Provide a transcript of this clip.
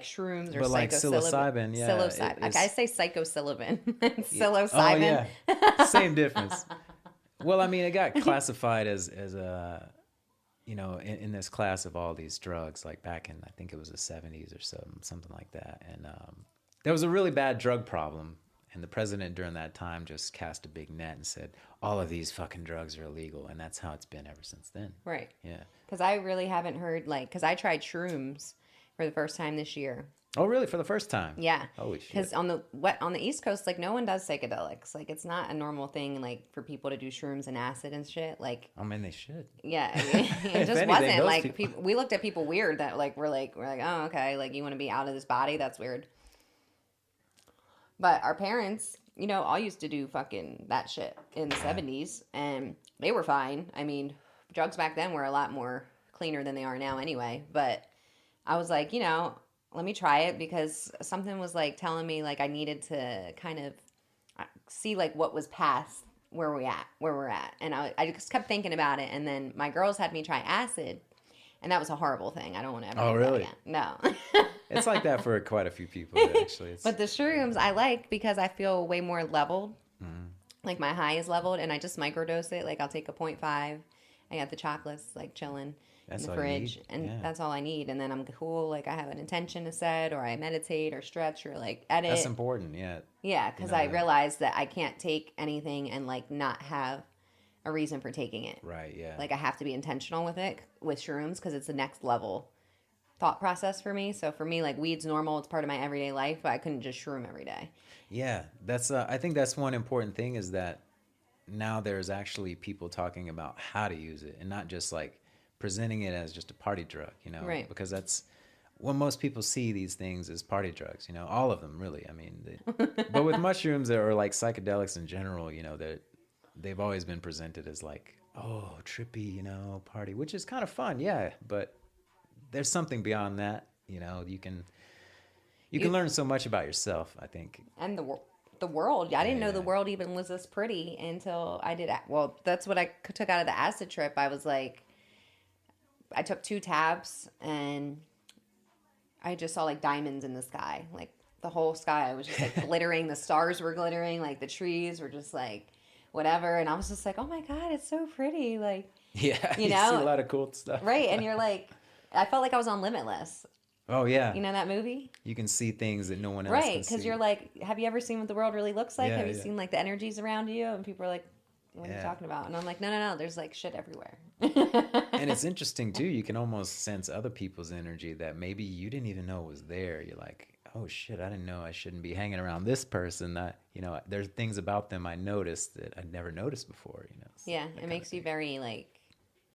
shrooms or But like psilocybin. psilocybin, yeah, Psilocybin. Okay, I say psychosilibin. oh Psilocybin. yeah, same difference. Well, I mean, it got classified as a, in this class of all these drugs, like back in, I think it was the 70s or something like that. And there was a really bad drug problem. And the president during that time just cast a big net and said, all of these fucking drugs are illegal. And that's how it's been ever since then. Right. Yeah. Because I really haven't heard, like, because I tried shrooms for the first time this year. Oh, really? For the first time? Yeah. Holy shit. Because on the East Coast, like, no one does psychedelics. Like, it's not a normal thing, like, for people to do shrooms and acid and shit. Like, I mean, they should. yeah, I mean, it just anything, wasn't. those Like, people- we looked at people weird that, like, we're like, oh, okay, like, you want to be out of this body? That's weird. But our parents, all used to do fucking that shit in the 70s, and they were fine. I mean, drugs back then were a lot more cleaner than they are now anyway. But I was like, let me try it because something was like telling me like I needed to kind of see like what was past where we're at. And I just kept thinking about it. And then my girls had me try acid, and that was a horrible thing. I don't want to ever do that really? again. No. It's like that for quite a few people, actually. But the shrooms I like because I feel way more leveled. Like my high is leveled, and I just microdose it. Like I'll take a 0.5. I got the chocolates like chilling in the fridge, and that's all I need. And then I'm cool. Like I have an intention to set, or I meditate, or stretch, or like edit. That's important, yeah. Yeah, because I realized that I can't take anything and like not have a reason for taking it. Right, yeah. Like I have to be intentional with it with shrooms because it's the next level thought process for me. So for me, like weed's normal; it's part of my everyday life. But I couldn't just shroom every day. Yeah, that's. I think that's one important thing is that now there's actually people talking about how to use it and not just like presenting it as just a party drug, Right. Because that's when most people see these things as party drugs, all of them really. I mean, but with mushrooms or like psychedelics in general, they've always been presented as like, oh, trippy, party, which is kind of fun, yeah, but there's something beyond that, you can learn so much about yourself, I think. And the world. I didn't know the world even was this pretty until I did. Well, that's what I took out of the acid trip. I was like, I took 2 tabs and I just saw like diamonds in the sky. Like the whole sky was just like glittering. The stars were glittering. Like the trees were just like whatever. And I was just like, oh my God, it's so pretty. Like, yeah, you see a lot of cool stuff. Right. And you're like, I felt like I was on Limitless. Oh, yeah. You know that movie? You can see things that no one else right, can see. Right, because you're like, have you ever seen what the world really looks like? Yeah, have you seen like the energies around you? And people are like, what are you talking about? And I'm like, no, there's like shit everywhere. And it's interesting too. You can almost sense other people's energy that maybe you didn't even know was there. You're like, oh shit, I didn't know I shouldn't be hanging around this person. That there's things about them I noticed that I'd never noticed before. Yeah, it makes you very like